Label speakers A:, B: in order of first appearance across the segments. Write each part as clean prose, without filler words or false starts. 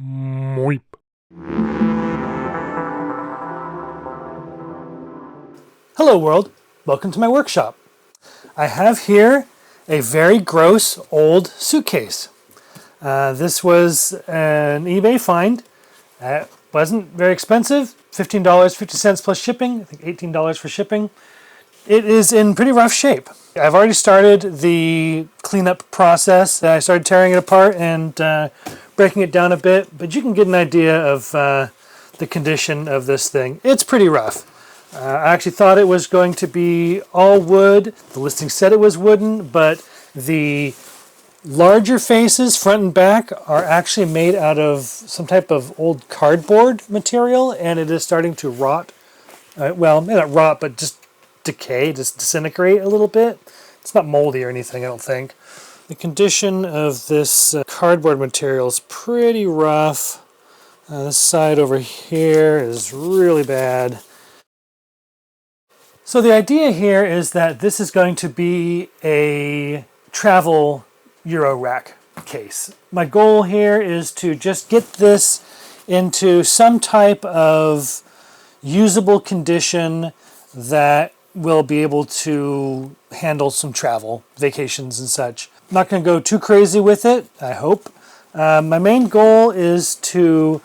A: Moip.
B: Hello world, welcome to my workshop. I have here a very gross old suitcase. This was an eBay find. It wasn't very expensive, $15.50 plus shipping, I think $18 for shipping. It is in pretty rough shape. I've already started the cleanup process. I started tearing it apart and breaking it down a bit, but you can get an idea of the condition of this thing. It's pretty rough. I actually thought it was going to be all wood. The listing said it was wooden, but the larger faces, front and back, are actually made out of some type of old cardboard material, and it is starting to rot. Well, maybe not rot, but just decay, just disintegrate a little bit. It's not moldy or anything, I don't think. The condition of this cardboard material is pretty rough. This side over here is really bad. So the idea here is that this is going to be a travel Eurorack case. My goal here is to just get this into some type of usable condition that will be able to handle some travel, vacations and such. I'm not going to go too crazy with it, I hope. My main goal is to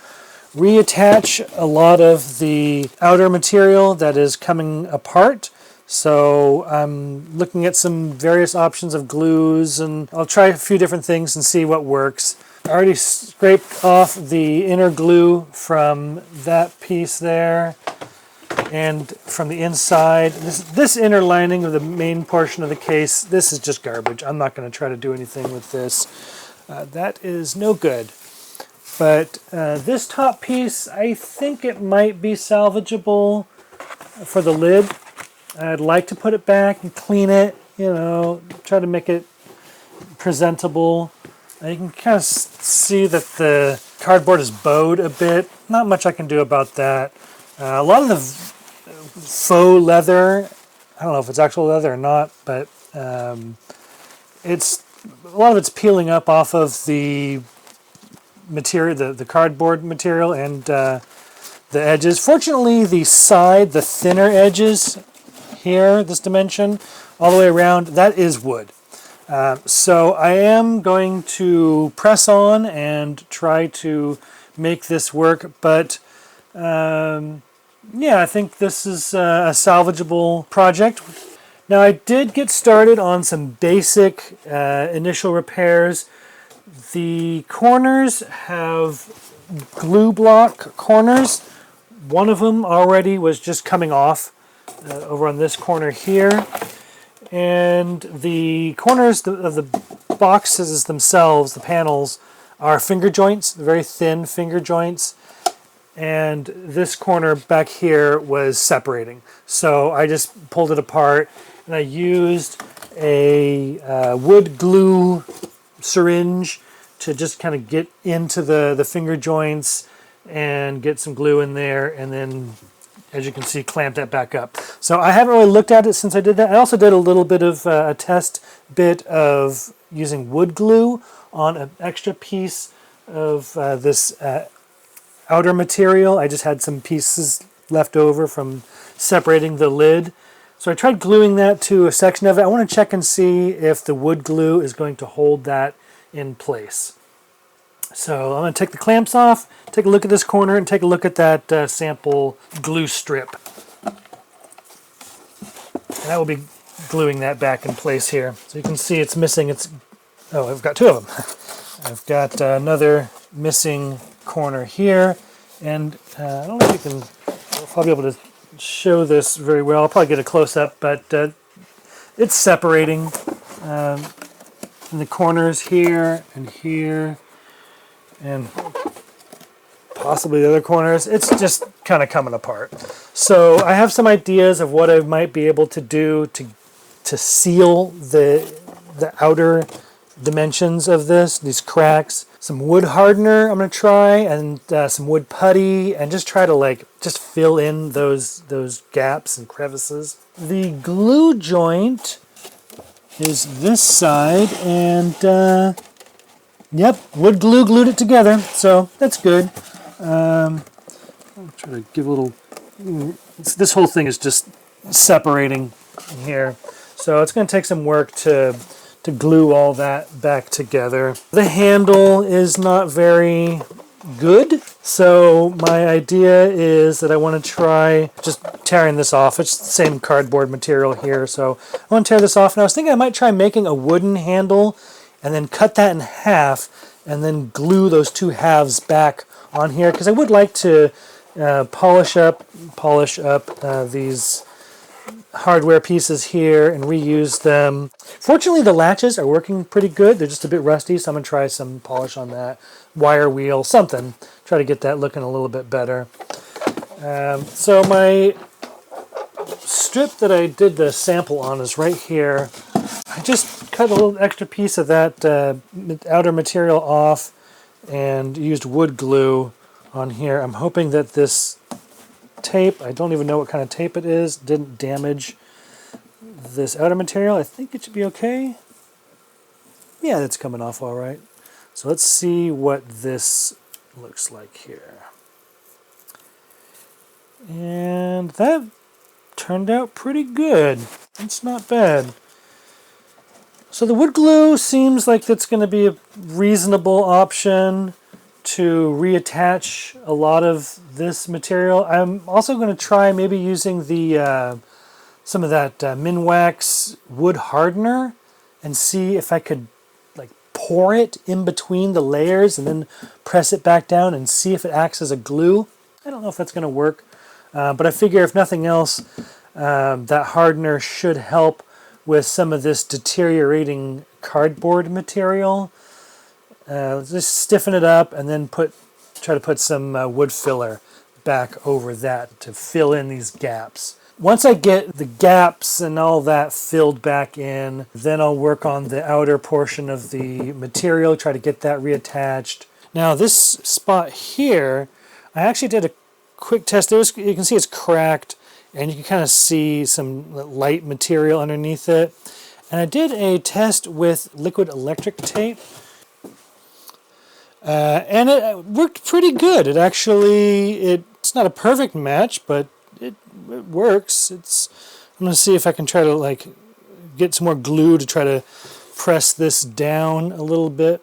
B: reattach a lot of the outer material that is coming apart. So I'm looking at some various options of glues, and I'll try a few different things and see what works. I already scraped off the inner glue from that piece there and from the inside. This inner lining of the main portion of the case, this is just garbage. I'm not going to try to do anything with this. That is no good. But this top piece, I think it might be salvageable for the lid. I'd like to put it back and clean it, try to make it presentable. You can kind of see that the cardboard is bowed a bit. Not much I can do about that. A lot of the faux leather, I don't know if it's actual leather or not, but a lot of it's peeling up off of the material, the cardboard material, and the edges. Fortunately, the thinner edges here, this dimension, all the way around, that is wood. So I am going to press on and try to make this work, but yeah, I think this is a salvageable project. Now, I did get started on some basic initial repairs. The corners have glue block corners. One of them already was just coming off over on this corner here. And the corners of the boxes themselves, the panels, are finger joints, very thin finger joints. And this corner back here was separating. So I just pulled it apart and I used a wood glue syringe to just kind of get into the finger joints and get some glue in there, and then, as you can see, clamp that back up. So I haven't really looked at it since I did that. I also did a little bit of a test bit of using wood glue on an extra piece of this outer material. I just had some pieces left over from separating the lid. So I tried gluing that to a section of it. I want to check and see if the wood glue is going to hold that in place. So I'm going to take the clamps off, take a look at this corner, and take a look at that sample glue strip. And I will be gluing that back in place here. So you can see it's missing. Oh, I've got two of them. I've got another missing corner here, and I don't know if you can. I'll be able to show this very well. I'll probably get a close-up, but it's separating in the corners here, and possibly the other corners. It's just kind of coming apart. So I have some ideas of what I might be able to do to seal the outer dimensions of these cracks. Some wood hardener I'm going to try, and some wood putty, and just try to just fill in those gaps and crevices. The glue joint is this side, and Yep, wood glue glued it together, so that's good. I'll try to give a little... This whole thing is just separating here. So it's going to take some work to glue all that back together. The handle is not very good, so my idea is that I want to try just tearing this off. It's the same cardboard material here, so I want to tear this off. And I was thinking I might try making a wooden handle and then cut that in half and then glue those two halves back on here, because I would like to polish up these hardware pieces here and reuse them. Fortunately, the latches are working pretty good. They're just a bit rusty, so I'm going to try some polish on that. Wire wheel, something. Try to get that looking a little bit better. So my strip that I did the sample on is right here. I just cut a little extra piece of that outer material off and used wood glue on here. I'm hoping that this tape, I don't even know what kind of tape it is, didn't damage this outer material. I think it should be okay. Yeah, it's coming off all right. So let's see what this looks like here. And that turned out pretty good. It's not bad. So the wood glue seems like that's going to be a reasonable option to reattach a lot of this material. I'm also going to try maybe using the some of that Minwax wood hardener and see if I could like pour it in between the layers and then press it back down and see if it acts as a glue. I don't know if that's going to work, but I figure if nothing else, that hardener should help with some of this deteriorating cardboard material. Just stiffen it up and then try to put some wood filler back over that to fill in these gaps. Once I get the gaps and all that filled back in, then I'll work on the outer portion of the material, try to get that reattached. Now this spot here, I actually did a quick test. You can see it's cracked and you can kind of see some light material underneath it. And I did a test with liquid electric tape. And it worked pretty good. It's not a perfect match, but it works. I'm going to see if I can try to like get some more glue to try to press this down a little bit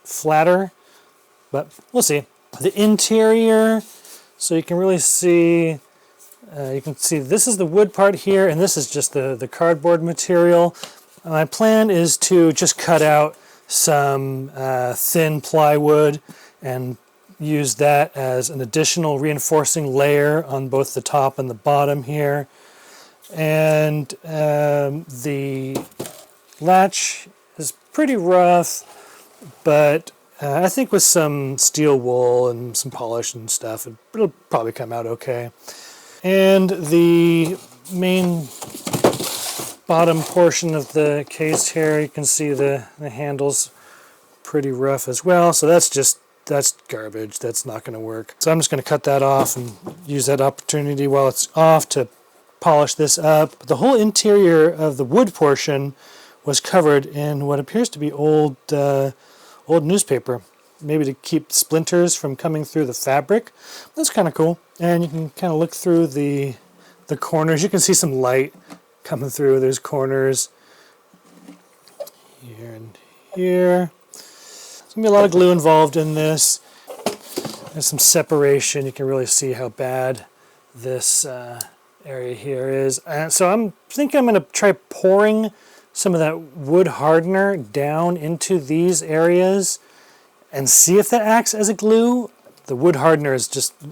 B: flatter, but we'll see. The interior, so you can really see, you can see this is the wood part here, and this is just the cardboard material. My plan is to just cut out some thin plywood and use that as an additional reinforcing layer on both the top and the bottom here. And the latch is pretty rough, but I think with some steel wool and some polish and stuff, it'll probably come out okay. And the main bottom portion of the case here, you can see the handle's pretty rough as well. So that's garbage. That's not going to work. So I'm just going to cut that off and use that opportunity while it's off to polish this up. The whole interior of the wood portion was covered in what appears to be old newspaper, maybe to keep splinters from coming through the fabric. That's kind of cool. And you can kind of look through the corners. You can see some light coming through. There's corners here and here. There's going to be a lot of glue involved in this. There's some separation. You can really see how bad this area here is. So I'm thinking I'm going to try pouring some of that wood hardener down into these areas and see if that acts as a glue. The wood hardener is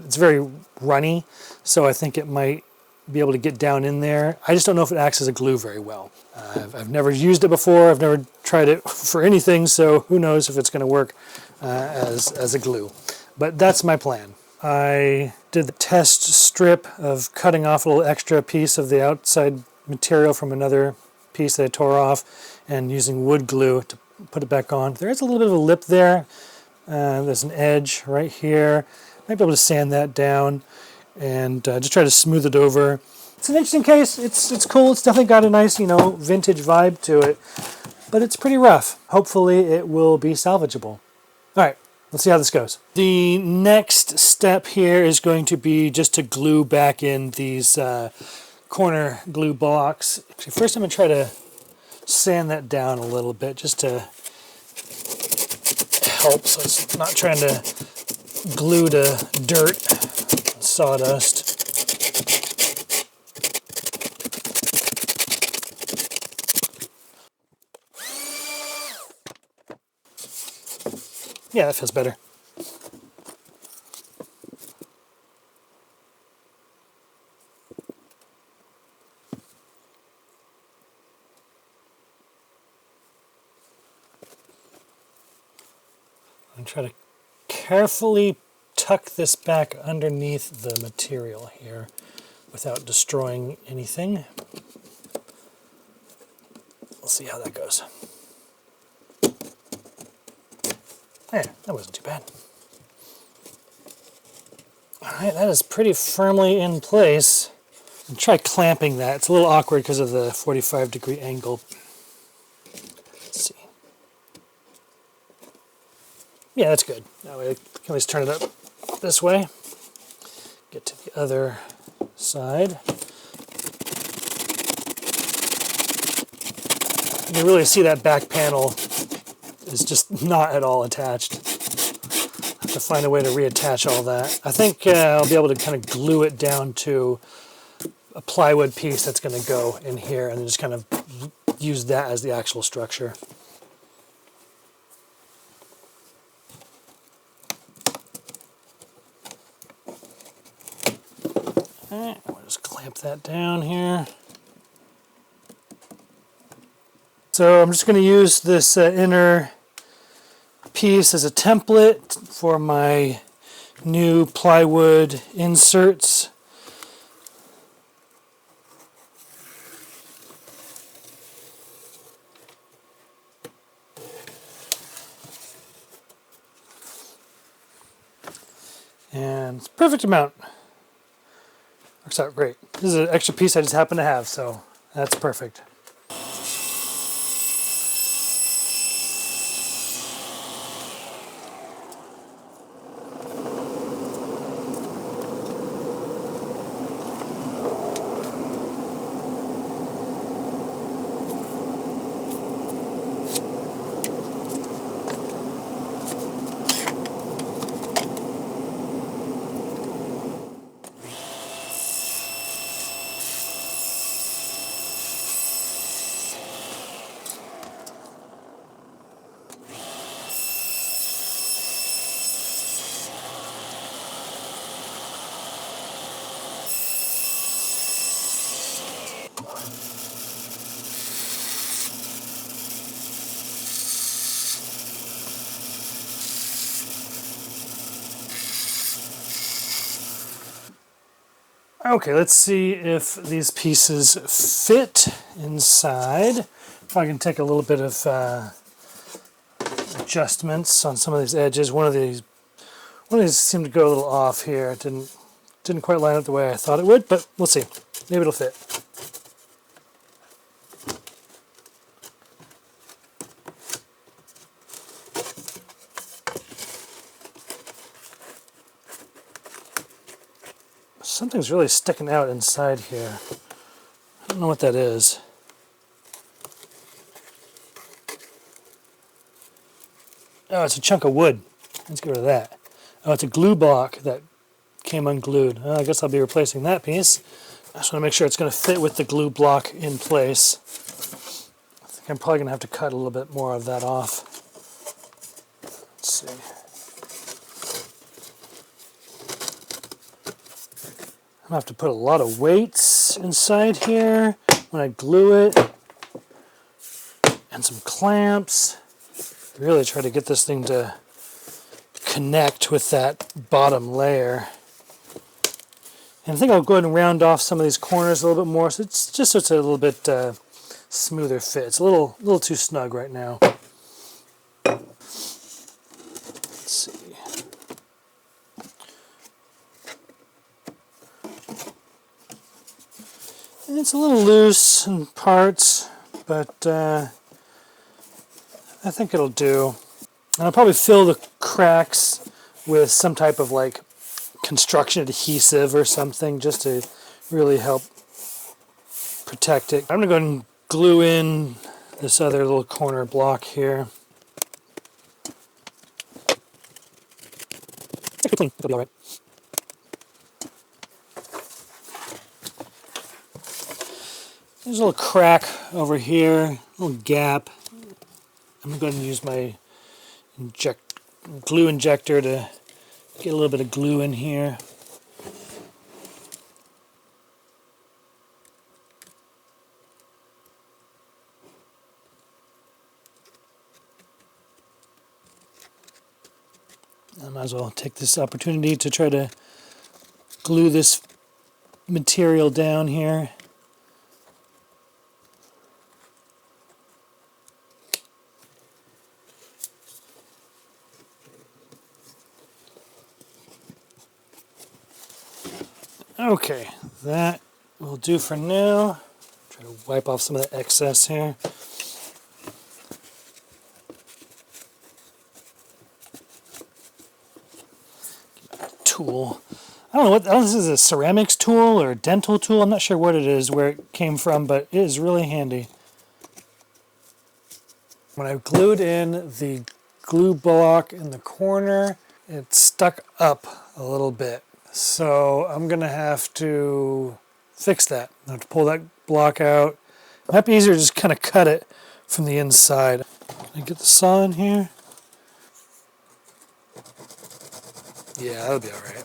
B: it's very runny, so I think it might be able to get down in there. I just don't know if it acts as a glue very well. I've never used it before. I've never tried it for anything, so who knows if it's going to work as a glue. But that's my plan. I did the test strip of cutting off a little extra piece of the outside material from another piece that I tore off and using wood glue to put it back on. There is a little bit of a lip there. There's an edge right here. Might be able to sand that down and just try to smooth it over. It's an interesting case. It's cool. It's definitely got a nice, vintage vibe to it. but it's pretty rough. Hopefully it will be salvageable. All right, let's see how this goes. The next step here is going to be just to glue back in these corner glue blocks. Actually, first I'm going to try to sand that down a little bit just to help, so it's not trying to glue to dirt, sawdust. Yeah, that feels better. I'm trying to carefully tuck this back underneath the material here without destroying anything. We'll see how that goes. There, that wasn't too bad. Alright, that is pretty firmly in place. And try clamping that. It's a little awkward because of the 45-degree angle. Let's see. Yeah, that's good. That way I can always turn it up this way. Get to the other side. You can really see that back panel is just not at all attached. I have to find a way to reattach all that. I think I'll be able to kind of glue it down to a plywood piece that's going to go in here and then just kind of use that as the actual structure. Alright, we'll just clamp that down here. So I'm just going to use this inner piece as a template for my new plywood inserts. And it's a perfect amount. Works out great. This is an extra piece I just happen to have, so that's perfect. Okay, let's see if these pieces fit inside. Probably can take a little bit of adjustments on some of these edges. One of these seemed to go a little off here. It didn't quite line up the way I thought it would, but we'll see. Maybe it'll fit. Something's really sticking out inside here. I don't know what that is. Oh, it's a chunk of wood. Let's get rid of that. Oh, it's a glue block that came unglued. Oh, I guess I'll be replacing that piece. I just want to make sure it's going to fit with the glue block in place. I think I'm probably going to have to cut a little bit more of that off. Let's see. I'm going to have to put a lot of weights inside here when I glue it, and some clamps. Really try to get this thing to connect with that bottom layer. And I think I'll go ahead and round off some of these corners a little bit more, so it's just so it's a little bit smoother fit. It's a little too snug right now. Let's see. It's a little loose in parts, but I think it'll do. And I'll probably fill the cracks with some type of like construction adhesive or something just to really help protect it. I'm going to go ahead and glue in this other little corner block here. It's clean. It'll be all right. There's a little crack over here, a little gap. I'm going to use my glue injector to get a little bit of glue in here. I might as well take this opportunity to try to glue this material down here. Okay, that will do for now. Try to wipe off some of the excess here. Tool. I don't know what this is, a ceramics tool or a dental tool. I'm not sure what it is, where it came from, but it is really handy. When I glued in the glue block in the corner, it stuck up a little bit. So I'm going to have to fix that. I have to pull that block out. It might be easier to just kind of cut it from the inside. Can I get the saw in here? Yeah, that'll be all right.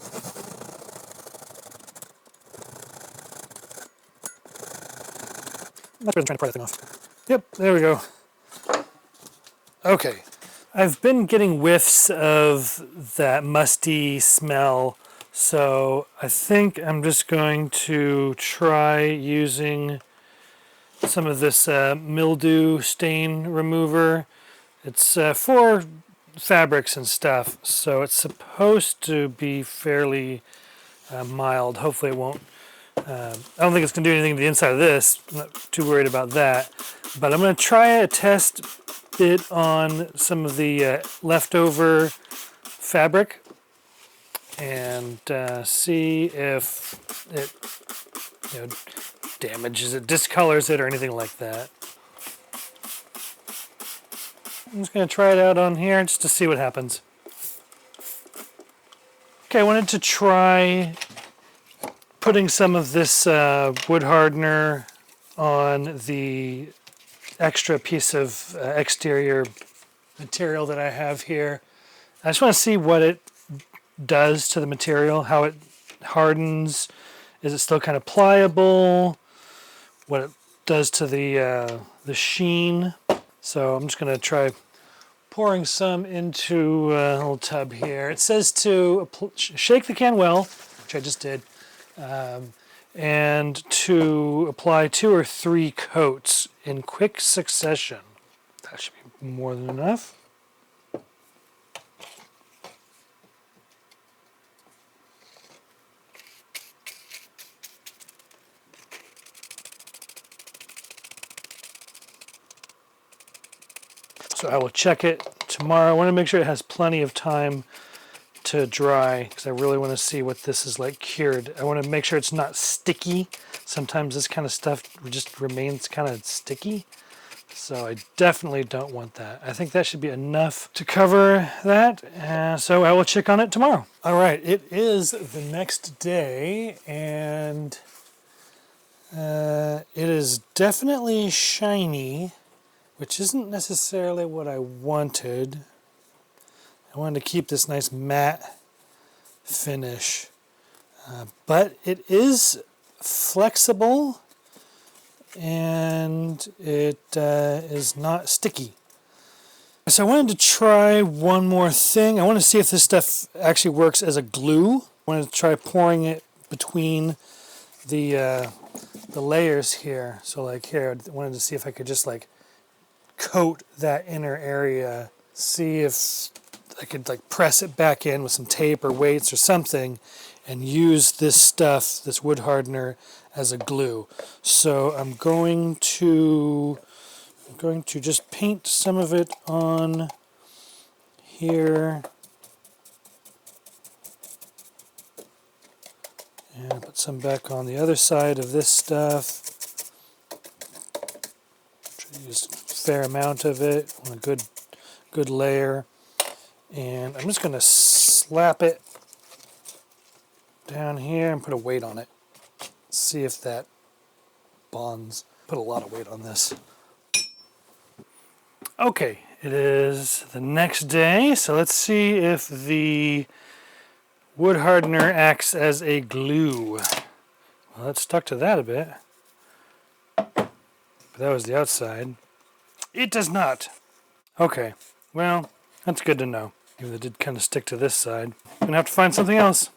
B: Much better than trying to pry that thing off. Yep, there we go. Okay. I've been getting whiffs of that musty smell, so I think I'm just going to try using some of this mildew stain remover. It's for fabrics and stuff, so it's supposed to be fairly mild. Hopefully it won't. I don't think it's going to do anything to the inside of this. I'm not too worried about that. But I'm going to try a test bit on some of the leftover fabric and see if it damages it, discolors it, or anything like that. I'm just going to try it out on here just to see what happens. Okay, I wanted to try putting some of this wood hardener on the extra piece of exterior material that I have here. I just want to see what it does to the material, how it hardens. Is it still kind of pliable? What it does to the sheen. So I'm just going to try pouring some into a little tub here. It says to shake the can well, which I just did, and to apply 2 or 3 coats in quick succession. That should be more than enough. So I will check it tomorrow. I want to make sure it has plenty of time to dry because I really want to see what this is like cured. I want to make sure it's not sticky. Sometimes this kind of stuff just remains kind of sticky. So I definitely don't want that. I think that should be enough to cover that. So I will check on it tomorrow. All right, it is the next day and it is definitely shiny, which isn't necessarily what I wanted. I wanted to keep this nice matte finish, but it is flexible and it is not sticky. So I wanted to try one more thing. I want to see if this stuff actually works as a glue. I wanted to try pouring it between the layers here. So like here, I wanted to see if I could just like coat that inner area, see if I could like press it back in with some tape or weights or something and use this stuff, this wood hardener, as a glue. So I'm going to I'm going to just paint some of it on here. And put some back on the other side of this stuff. Try to use a fair amount of it on a good layer. And I'm just going to slap it down here and put a weight on it. See if that bonds. Put a lot of weight on this. Okay, it is the next day, so let's see if the wood hardener acts as a glue. Well, it stuck to that a bit. But that was the outside. It does not. Okay, well, that's good to know. Even though it did kind of stick to this side. I'm going to have to find something else.